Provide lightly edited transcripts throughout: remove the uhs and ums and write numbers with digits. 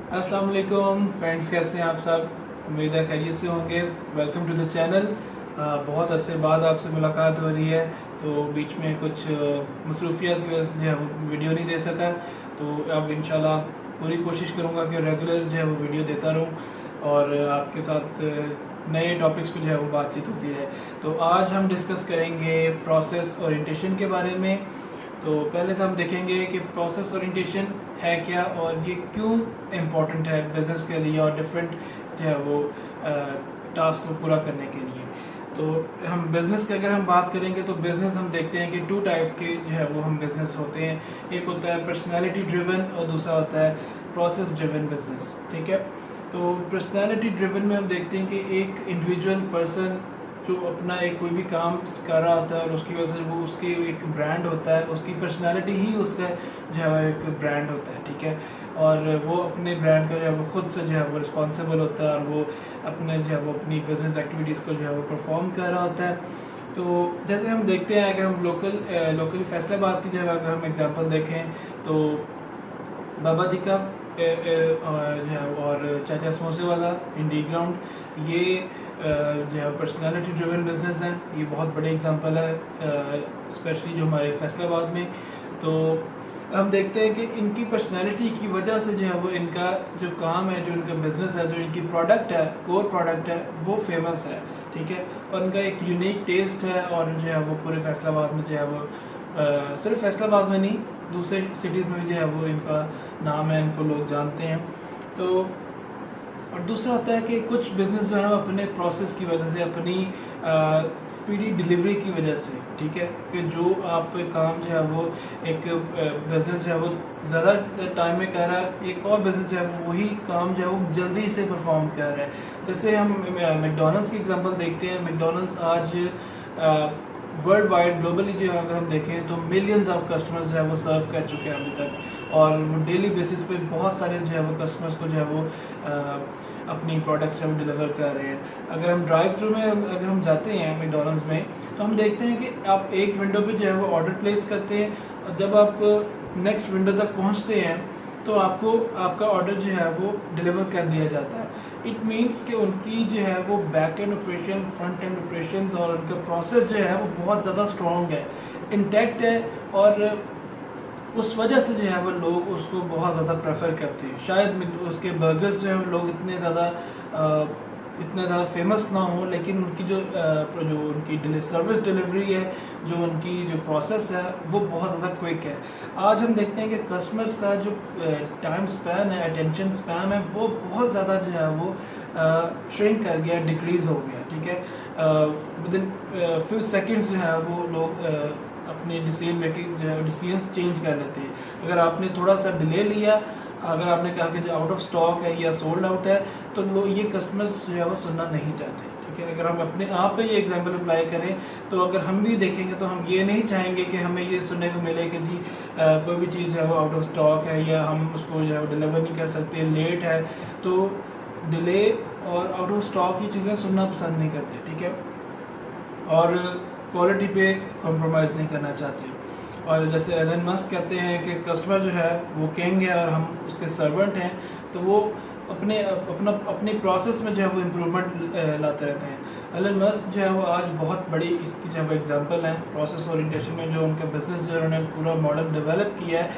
अस्सलाम वालेकुम फ्रेंड्स, कैसे हैं आप सब। उम्मीद है खैरियत से होंगे। Welcome to the channel. बहुत अरसे बाद आपसे मुलाकात हो रही है, तो बीच में कुछ मसरूफियत की वजह से जो है वो वीडियो नहीं दे सका। तो अब इंशाल्लाह पूरी कोशिश करूँगा कि रेगुलर जो है वो वीडियो देता रहूँ और आपके साथ नए टॉपिक्स पे जो है वो बातचीत होती रहे। तो आज हम डिस्कस करेंगे प्रोसेस ओरिएंटेशन के बारे में। तो पहले तो हम देखेंगे कि प्रोसेस ओरिएंटेशन है क्या और ये क्यों इम्पोर्टेंट है बिज़नेस के लिए और डिफरेंट जो है वो टास्क को पूरा करने के लिए। तो हम बिज़नेस की अगर हम बात करेंगे तो बिज़नेस हम देखते हैं कि टू टाइप्स के जो है वो हम बिज़नेस होते हैं। एक होता है पर्सनैलिटी ड्रिवन और दूसरा होता है प्रोसेस ड्रिवन बिज़नेस। ठीक है, तो पर्सनैलिटी ड्रिवन में हम देखते हैं कि एक इंडिविजुअल पर्सन जो अपना एक कोई भी काम कर रहा होता है और उसकी वजह से वो उसकी एक ब्रांड होता है, उसकी पर्सनालिटी ही उसका जो है एक ब्रांड होता है। ठीक है, और वो अपने ब्रांड का जो है वो खुद से जो है वो रिस्पॉन्सिबल होता है और वो अपने जो है वो अपनी बिजनेस एक्टिविटीज़ को जो है वो परफॉर्म कर रहा होता है। तो जैसे हम देखते हैं, अगर हम लोकली फैसलाबाद की जो है अगर हम एग्जांपल देखें तो बाबा टिक्का जो है और चाचा समोसे वाला, इंडी ग्राउंड, ये जो है पर्सनालिटी ड्रिवन बिजनेस है। ये बहुत बड़े एग्जांपल है स्पेशली जो हमारे फैसलाबाद में। तो हम देखते हैं कि इनकी पर्सनालिटी की वजह से जो है वो इनका जो काम है, जो इनका बिज़नेस है, जो इनकी प्रोडक्ट है, कोर प्रोडक्ट है, वो फेमस है। ठीक है, और इनका एक यूनिक टेस्ट है और जो है वो पूरे फैसलाबाद में जो है वो सिर्फ फैसलाबाद में नहीं, दूसरे सिटीज़ में भी जो है वो इनका नाम है, इनको लोग जानते हैं। तो और दूसरा होता है कि कुछ बिज़नेस जो है वो अपने प्रोसेस की वजह से, अपनी स्पीडी डिलीवरी की वजह से, ठीक है, कि जो आप काम जो है वो एक बिज़नेस जो है वो ज़्यादा टाइम में कर रहा है, एक और बिज़नेस जो है वो वही काम जो है वो जल्दी से परफॉर्म कर रहा है। जैसे हम मैकडोनल्ड्स की एग्जांपल देखते हैं। मैकडोनल्ड्स आज वर्ल्ड वाइड ग्लोबली जो है अगर हम देखें तो मिलियंस ऑफ कस्टमर्स जो है वो सर्व कर चुके हैं अभी तक, और वो डेली बेसिस पे बहुत सारे जो है वो कस्टमर्स को जो है वो अपनी प्रोडक्ट्स जो है वो डिलीवर कर रहे हैं। अगर हम ड्राइव थ्रू में अगर हम जाते हैं मैकडोनल्ड्स में, तो हम देखते हैं कि आप एक विंडो पे जो है वो ऑर्डर प्लेस करते हैं और जब आप नेक्स्ट विंडो तक पहुँचते हैं तो आपको आपका ऑर्डर जो है वो डिलीवर कर दिया जाता है। इट मीन्स कि उनकी जो है वो back and operation, front end operations और उनका प्रोसेस जो है वो बहुत ज़्यादा स्ट्रॉन्ग है, इंटैक्ट है, और उस वजह से जो है वो लोग उसको बहुत ज़्यादा प्रेफर करते हैं। शायद उसके बर्गर्स जो हैं लोग इतने ज़्यादा फेमस ना हो, लेकिन उनकी जो उनकी सर्विस डिलीवरी है, जो उनकी जो प्रोसेस है वो बहुत ज़्यादा क्विक है। आज हम देखते हैं कि कस्टमर्स का जो टाइम स्पैन है, अटेंशन स्पैन है, वो बहुत ज़्यादा जो है वो श्रिंक कर गया, डिक्रीज़ हो गया। ठीक है, विद इन फ्यू सेकेंड्स जो है वो लोग अपने डिसीजन मेकिंग जो है डिसीजन चेंज कर लेते हैं। अगर आपने थोड़ा सा डिले लिया, अगर आपने कहा कि जो आउट ऑफ स्टॉक है या सोल्ड आउट है, तो लोग ये कस्टमर्स जो है वो सुनना नहीं चाहते। ठीक है, अगर हम अपने आप पे ये एग्जांपल अप्लाई करें तो अगर हम भी देखेंगे तो हम ये नहीं चाहेंगे कि हमें ये सुनने को मिले कि जी कोई भी चीज़ है वो आउट ऑफ स्टॉक है या हम उसको जो है वो डिलीवर नहीं कर सकते, लेट है। तो डिले और आउट ऑफ स्टॉक की चीज़ें सुनना पसंद नहीं करते। ठीक है, और क्वालिटी पे कॉम्प्रोमाइज़ नहीं करना चाहते। और जैसे एलन मस्क कहते हैं कि कस्टमर जो है वो किंग है और हम उसके सर्वेंट हैं, तो वो अपनी प्रोसेस में जो है वो इम्प्रूवमेंट लाते रहते हैं। एलन मस्क जो है वो आज बहुत बड़ी इसकी जो है वो एग्जांपल है प्रोसेस ओरिएंटेशन में। जो उनका बिज़नेस जो उन्होंने पूरा मॉडल डेवलप किया है,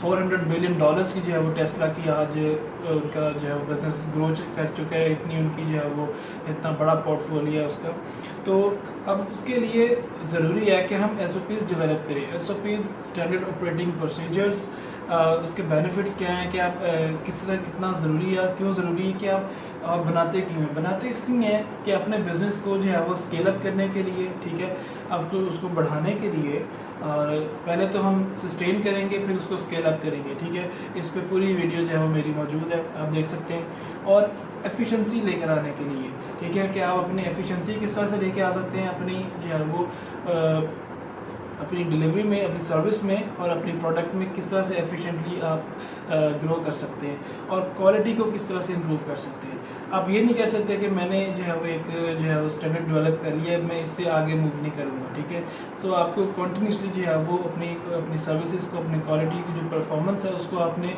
$400 बिलियन की जो है वो टेस्ला की आज उनका जो है वो बिज़नेस ग्रो कर चुका है। इतनी उनकी जो है वो इतना बड़ा पोर्टफोलियो है उसका। तो अब उसके लिए ज़रूरी है कि हम SOPs डेवलप करें। SOPs स्टैंडर्ड ऑपरेटिंग प्रोसीजर्स, उसके बेनिफिट्स क्या हैं, कि आप किस तरह कितना ज़रूरी है, क्यों ज़रूरी है, कि आप बनाते क्यों हैं। बनाते इसलिए हैं कि अपने बिज़नेस को जो है वो स्केल अप करने के लिए, ठीक है, आपको उसको बढ़ाने के लिए। और पहले तो हम सस्टेन करेंगे, फिर उसको स्केल अप करेंगे। ठीक है, इस पे पूरी वीडियो जो है वो मेरी मौजूद है, आप देख सकते हैं। और एफिशिएंसी लेकर आने के लिए, ठीक है, कि आप अपनी एफिशिएंसी किस तरह से लेके आ सकते हैं, अपनी जो है वो अपनी डिलीवरी में, अपनी सर्विस में और अपनी प्रोडक्ट में किस तरह से एफिशिएंटली आप ग्रो कर सकते हैं और क्वालिटी को किस तरह से इम्प्रूव कर सकते हैं। आप ये नहीं कह सकते कि मैंने जो है वो एक जो है वो स्टैंडर्ड डेवलप कर लिया है, मैं इससे आगे मूव नहीं करूँगा, ठीक है। तो आपको कंटिन्यूसली जो है वो अपनी सर्विसेज को, अपनी क्वालिटी की जो परफॉर्मेंस है उसको आपने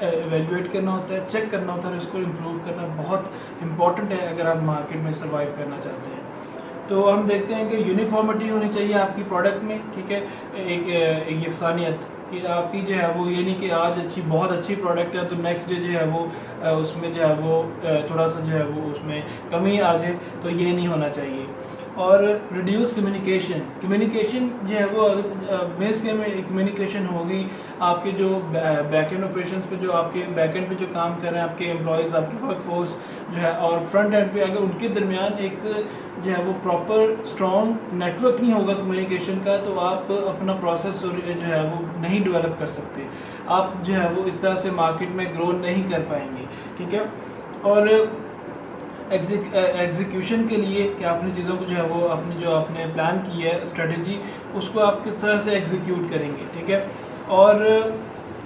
एवेल्यूएट करना होता है, चेक करना होता है और इसको इम्प्रूव करना बहुत इंपॉर्टेंट है अगर आप मार्केट में सर्वाइव करना चाहते हैं। तो हम देखते हैं कि यूनिफॉर्मिटी होनी चाहिए आपकी प्रोडक्ट में, ठीक है, एक यकसानियत कि आपकी जो है वो ये नहीं कि आज बहुत अच्छी प्रोडक्ट है तो नेक्स्ट डे जो है वो उसमें जो है वो थोड़ा सा जो है वो उसमें कमी आ जाए, तो ये नहीं होना चाहिए। और रिड्यूस कम्युनिकेशन जो है वो बेस के में कम्युनिकेशन होगी आपके जो बैक एंड ऑपरेशंस पे, जो आपके बैक एंड पे जो काम कर रहे हैं आपके एम्प्लॉयज़, आपकी वर्क फोर्स जो है, और फ्रंट एंड पे अगर उनके दरमियान एक जो है वो प्रॉपर स्ट्रॉन्ग नेटवर्क नहीं होगा कम्युनिकेशन का, तो आप अपना प्रोसेस जो है वो नहीं डेवलप कर सकते, आप जो है वो इस तरह से मार्केट में ग्रो नहीं कर पाएंगे, ठीक है। और एग्जीक्यूशन के लिए कि आपने चीज़ों को जो है वो आपने प्लान की है स्ट्रेटजी, उसको आप किस तरह से एग्जीक्यूट करेंगे, ठीक है। और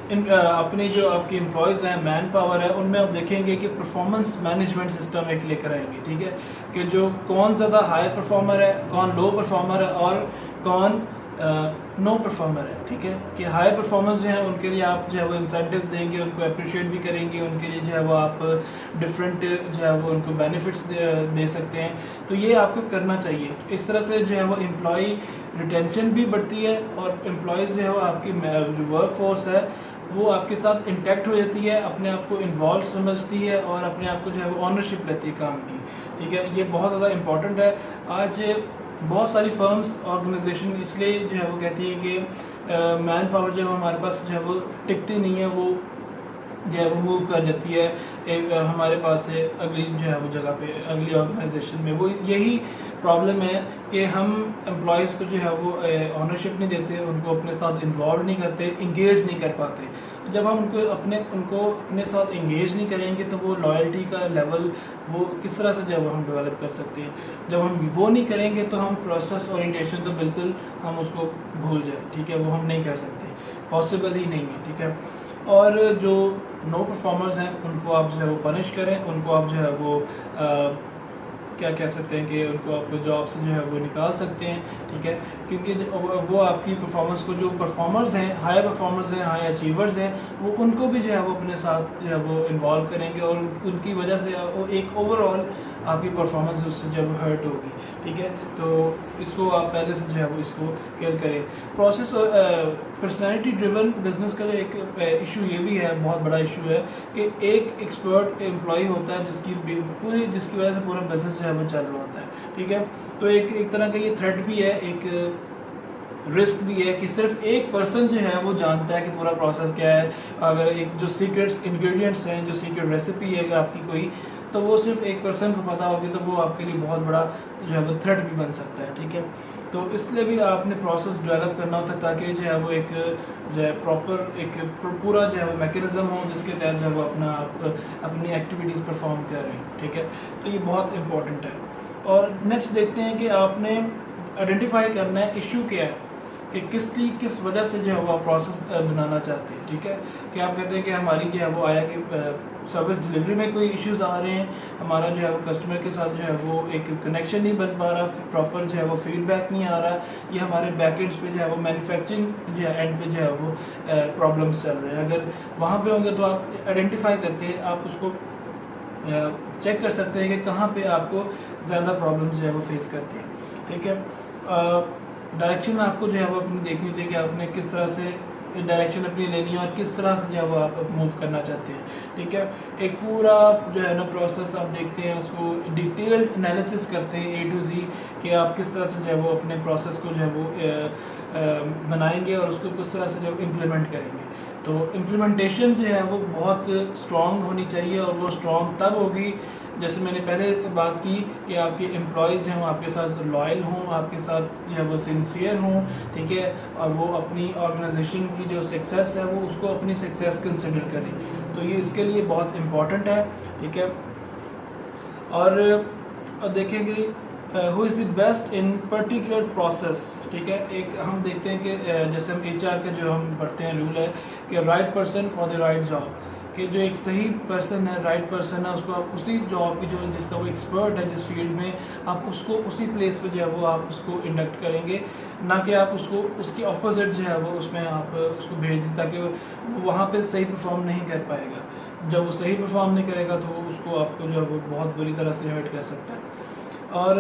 अपने जो आपके एम्प्लॉयज़ हैं, मैन पावर है, उनमें आप देखेंगे कि परफॉर्मेंस मैनेजमेंट सिस्टम एक लेकर आएंगे, ठीक है, कि जो कौन ज़्यादा हाई परफॉर्मर है, कौन लो परफॉर्मर है और कौन नो परफॉर्मर है, ठीक है। कि हाई परफॉर्मर्स जो हैं उनके लिए आप जो है वो इंसेंटिव्स देंगे, उनको अप्रिशिएट भी करेंगे, उनके लिए जो है वो आप डिफरेंट जो है वो उनको बेनिफिट्स दे सकते हैं, तो ये आपको करना चाहिए। इस तरह से जो है वो एम्प्लॉय रिटेंशन भी बढ़ती है और एम्प्लॉयज़ जो है वो आपकी जो वर्क फोर्स है वो आपके साथ इंटैक्ट हो जाती है, अपने आप को इन्वॉल्व समझती है और अपने आप को जो है वो ऑनरशिप लेती है काम की, ठीक है। ये बहुत ज़्यादा इम्पॉर्टेंट है। आज बहुत सारी फर्म्स, ऑर्गेनाइजेशन इसलिए जो है वो कहती है कि मैन पावर जो है हमारे पास जो है वो टिकती नहीं है, वो जो है वो मूव कर जाती है एक हमारे पास से अगली जो है वो जगह पे, अगली ऑर्गेनाइजेशन में। वो यही प्रॉब्लम है कि हम एम्प्लॉयज़ को जो है वो ऑनरशिप नहीं देते, उनको अपने साथ इन्वॉल्व नहीं करते, इंगेज नहीं कर पाते। जब हम उनको अपने साथ इंगेज नहीं करेंगे तो वो लॉयल्टी का लेवल वो किस तरह से जो है वो हम डेवलप कर सकते हैं। जब हम वो नहीं करेंगे तो हम प्रोसेस ओरिएंटेशन तो बिल्कुल हम उसको भूल जाए, ठीक है, वो हम नहीं कर सकते, पॉसिबल ही नहीं है, ठीक है। और जो नो परफॉर्मर्स हैं उनको आप जो है वो पनिश करें, उनको आप जो है वो क्या कह सकते हैं कि उनको आप जॉब से जो है वो निकाल सकते हैं, ठीक है, क्योंकि वो आपकी परफॉर्मेंस को, जो परफॉर्मर्स हैं, हाई परफॉर्मर्स हैं, हाई अचीवर्स हैं, वो उनको भी जो है वो अपने साथ जो है वो इन्वॉल्व करेंगे और उनकी वजह से वो एक ओवरऑल आपकी परफॉर्मेंस उससे जब हर्ट होगी, ठीक है। तो इसको आप पहले से जो है वो इसको केयर करें। प्रोसेस पर्सनैलिटी ड्रिवन बिजनेस का एक इशू ये भी है, बहुत बड़ा इशू है कि एक एक्सपर्ट एम्प्लॉय होता है जिसकी वजह से पूरा बिजनेस जो है वो चल रहा होता है, ठीक है। तो एक तरह का ये थ्रेट भी है, एक रिस्क भी है कि सिर्फ एक पर्सन जो है वो जानता है कि पूरा प्रोसेस क्या है। अगर एक जो सीक्रेट्स इंग्रेडिएंट्स हैं, जो सीक्रेट रेसिपी है आपकी कोई, तो वो सिर्फ एक पर्सन को पता होगी तो वो आपके लिए बहुत बड़ा जो है वो थ्रेट भी बन सकता है, ठीक है। तो इसलिए भी आपने प्रोसेस डेवलप करना होता है ताकि जो है वो एक जो है प्रॉपर एक पूरा जो है वो मैकेनिज्म हो जिसके तहत जो है वो अपनी एक्टिविटीज़ परफॉर्म कर रहे हैं, ठीक है। तो ये बहुत इंपॉर्टेंट है। और नेक्स्ट देखते हैं कि आपने आइडेंटिफाई करना है इशू क्या है, कि किस वजह से जो है वो प्रोसेस बनाना चाहते हैं, ठीक है। कि आप कहते हैं कि हमारी जो है वो आया कि सर्विस डिलीवरी में कोई इश्यूज आ रहे हैं, हमारा जो है वो कस्टमर के साथ जो है वो एक कनेक्शन नहीं बन पा रहा, प्रॉपर जो है वो फीडबैक नहीं आ रहा, ये हमारे बैक एंड्स पे जो है वो मैन्युफैक्चरिंग जो है एंड पे जो है वो प्रॉब्लम्स चल रहे हैं। अगर वहाँ पे होंगे तो आप आइडेंटिफाई करते हैं, आप उसको चेक कर सकते हैं कि कहाँ पे आपको ज़्यादा प्रॉब्लम्स जो है वो फेस करती हैं, ठीक है। डायरेक्शन आपको जो है वो अपनी देखनी चाहिए कि आपने किस तरह से डायरेक्शन अपनी लेनी है और किस तरह से जो है वो आप मूव करना चाहते हैं, ठीक है। एक पूरा जो है ना प्रोसेस आप देखते हैं, उसको डिटेल्ड एनालिसिस करते हैं A to Z कि आप किस तरह से जो है वो अपने प्रोसेस को जो है वो बनाएंगे और उसको किस तरह से जो इम्प्लीमेंट करेंगे। तो इम्प्लीमेंटेशन जो है वो बहुत स्ट्रॉन्ग होनी चाहिए और वो स्ट्रॉन्ग तब होगी जैसे मैंने पहले बात की कि आपके एम्प्लॉयज़ हैं वो आपके साथ लॉयल हों, आपके साथ जो है वो सिंसियर हों, ठीक है, और वो अपनी ऑर्गेनाइजेशन की जो सक्सेस है वो उसको अपनी सक्सेस कंसिडर करें। तो ये इसके लिए बहुत इम्पॉर्टेंट है, ठीक है। और देखें कि how is the best in particular process. ٹھیک ہے, ایک ہم دیکھتے ہیں کہ جیسے ہم HR کا جو ہم پڑھتے ہیں رول ہے کہ right person for the right job, کہ جو ایک صحیح پرسن ہے, رائٹ پرسن ہے, اس کو آپ اسی جاب کی جو جس کا وہ ایکسپرٹ ہے جس فیلڈ میں, آپ اس کو اسی پلیس پہ جو ہے وہ آپ اس کو انڈکٹ کریں گے, نہ کہ آپ اس کو اس کی اپوزٹ جو ہے وہ اس میں آپ اس کو بھیج دیں تاکہ وہ وہاں پہ صحیح پرفارم نہیں کر پائے گا. جب وہ صحیح پرفارم نہیں کرے گا تو اس کو آپ کو جو ہے وہ بہت بری طرح سے ہرٹ کر سکتا ہے. اور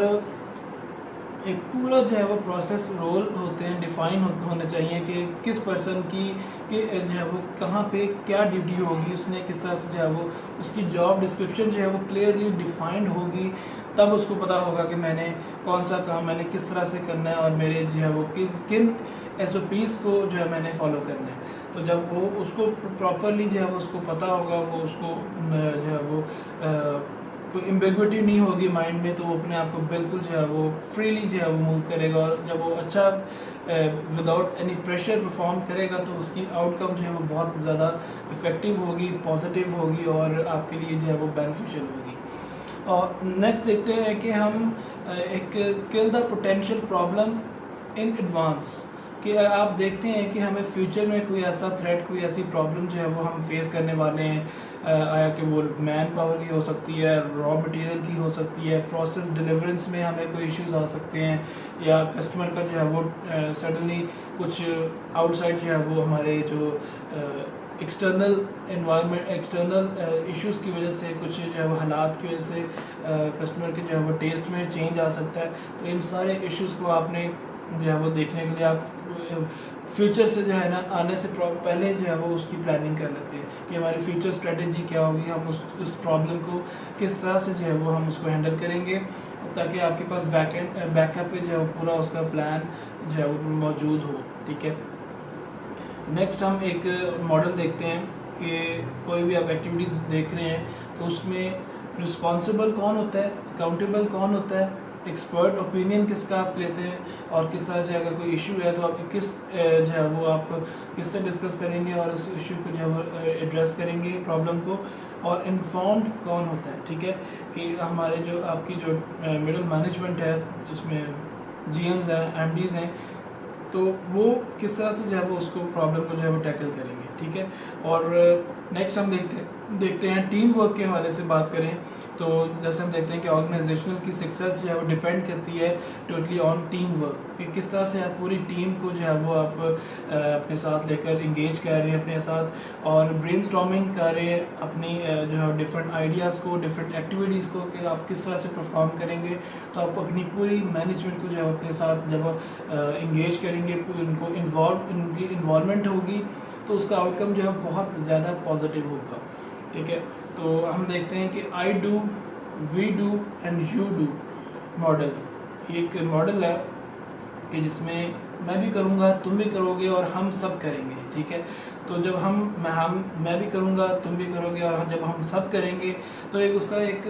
ایک پورا جو ہے وہ پروسیس رول ہوتے ہیں, ڈیفائن ہونا چاہیے کہ کس پرسن کی کہ جو ہے وہ کہاں پہ کیا ڈیوٹی ہوگی, اس نے کس طرح سے جو ہے وہ اس کی جاب ڈسکرپشن جو ہے وہ کلیئرلی ڈیفائنڈ ہوگی, تب اس کو پتہ ہوگا کہ میں نے کون سا کام میں نے کس طرح سے کرنا ہے اور میرے جو ہے وہ کن SOPs کو جو ہے میں نے فالو کرنا ہے. تو جب وہ اس کو پراپرلی جو ہے وہ اس کو پتہ ہوگا, وہ اس کو جو ہے وہ کوئی امبیگوٹی نہیں ہوگی مائنڈ میں, تو وہ اپنے آپ کو بالکل جو ہے وہ فریلی جو ہے وہ موو کرے گا, اور جب وہ اچھا وداؤٹ اینی پریشر پرفارم کرے گا تو اس کی آؤٹ کم جو ہے وہ بہت زیادہ افیکٹو ہوگی, پازیٹیو ہوگی, اور آپ کے لیے جو ہے وہ بینیفیشیل ہوگی. اور نیکسٹ دیکھتے ہیں کہ ہم ایک کل the potential problem in advance, کہ آپ دیکھتے ہیں کہ ہمیں فیوچر میں کوئی ایسا تھریٹ, کوئی ایسی پرابلم جو ہے وہ ہم فیس کرنے والے ہیں, آیا کہ وہ مین پاور کی ہو سکتی ہے, را مٹیریل کی ہو سکتی ہے, پروسیس ڈیلیورنس میں ہمیں کوئی ایشوز آ سکتے ہیں, یا کسٹمر کا جو ہے وہ سڈنلی کچھ آؤٹ سائڈ جو ہے وہ ہمارے جو ایکسٹرنل انوائرمنٹ, ایکسٹرنل ایشوز کی وجہ سے, کچھ جو ہے وہ حالات کی وجہ سے کسٹمر کے جو ہے وہ ٹیسٹ میں چینج آ سکتا ہے. تو ان سارے ایشوز کو آپ نے جو ہے وہ دیکھنے کے لیے آپ فیوچر سے جو ہے نا آنے سے پہلے جو ہے وہ اس کی پلاننگ کر لیتے ہیں کہ ہماری فیوچر اسٹریٹجی کیا ہوگی, ہم اس پرابلم کو کس طرح سے جو ہے وہ ہم اس کو ہینڈل کریں گے, تاکہ آپ کے پاس بیک اپ پہ جو ہے وہ پورا اس کا پلان جو ہے وہ موجود ہو. ٹھیک ہے, نیکسٹ ہم ایک ماڈل دیکھتے ہیں کہ کوئی بھی آپ ایکٹیویٹیز دیکھ رہے ہیں تو اس میں رسپانسبل کون ہوتا ہے, اکاؤنٹیبل کون ہوتا ہے, ایکسپرٹ اوپینین کس کا آپ لیتے ہیں, اور کس طرح سے اگر کوئی ایشو ہے تو آپ کس جو ہے وہ آپ کس سے ڈسکس کریں گے اور اس ایشو کو جو ہے وہ ایڈریس کریں گے پرابلم کو, اور انفارمڈ کون ہوتا ہے. ٹھیک ہے, کہ ہمارے جو آپ کی جو مڈل مینجمنٹ ہے اس میں GMs ہیں, MDs ہیں, تو وہ کس طرح سے جو ہے وہ اس کو پرابلم کو جو ہے وہ ٹیکل کریں گے. ٹھیک ہے, اور نیکسٹ ہم دیکھتے ہیں ٹیم ورک کے حوالے سے بات کریں تو جیسے ہم دیکھتے ہیں کہ آرگنائزیشنل کی سکسیس جو ہے وہ ڈیپینڈ کرتی ہے ٹوٹلی آن ٹیم ورک, کہ کس طرح سے آپ پوری ٹیم کو جو ہے وہ آپ اپنے ساتھ لے کر انگیج کر رہے ہیں اپنے ساتھ, اور برین اسٹارمنگ کر رہے ہیں اپنی جو ہے ڈفرینٹ آئیڈیاز کو, ڈفرینٹ ایکٹیویٹیز کو, کہ آپ کس طرح سے پرفارم کریں گے. تو آپ اپنی پوری مینجمنٹ کو جو ہے اپنے ساتھ جب انگیج کریں گے, ان کو ان کی انوالومنٹ ہوگی, تو اس کا آؤٹ کم جو ہے بہت زیادہ پازیٹیو ہوگا. ٹھیک ہے, تو ہم دیکھتے ہیں کہ I do, we do and you do model, ایک ماڈل ہے کہ جس میں میں بھی کروں گا, تم بھی کرو گے, اور ہم سب کریں گے. ٹھیک ہے, تو جب میں بھی کروں گا, تم بھی کرو گے, اور جب ہم سب کریں گے تو ایک اس کا ایک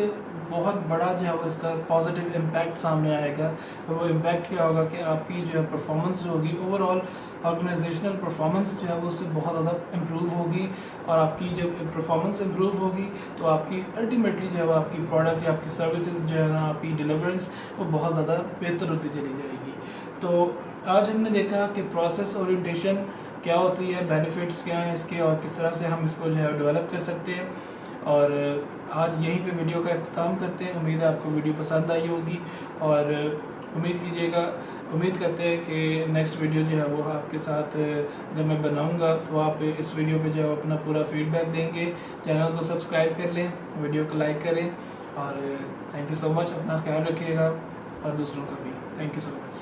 بہت بڑا جو ہے وہ اس کا پازیٹیو امپیکٹ سامنے آئے گا. اور وہ امپیکٹ کیا ہوگا کہ آپ کی جو ہے پرفارمنس جو ہوگی, اوور آل آرگنائزیشنل پرفارمنس جو ہے وہ اس سے بہت زیادہ امپروو ہوگی, اور آپ کی جب پرفارمنس امپروو ہوگی تو آپ کی الٹیمیٹلی جو ہے وہ آپ کی پروڈکٹ یا آپ کی سروسز جو ہے نا, آپ کی ڈیلیورنس وہ بہت زیادہ بہتر ہوتی چلی جائے گی. تو آج ہم نے دیکھا کہ پروسیس اورینٹیشن کیا ہوتی ہے, بینیفٹس کیا ہیں اس کے, اور کس طرح سے ہم اس کو جو ہے ڈیولپ کر سکتے ہیں. اور آج یہیں پہ ویڈیو کا اختتام کرتے ہیں. امید ہے آپ کو ویڈیو پسند آئی ہوگی, اور امید کرتے ہیں کہ نیکسٹ ویڈیو جو ہے وہ آپ کے ساتھ جب میں بناؤں گا تو آپ اس ویڈیو پہ جو ہے اپنا پورا فیڈ بیک دیں گے. چینل کو سبسکرائب کر لیں, ویڈیو کو لائک کریں, اور تھینک یو سو مچ. اپنا خیال رکھیے گا اور دوسروں کا بھی. Thank you so much.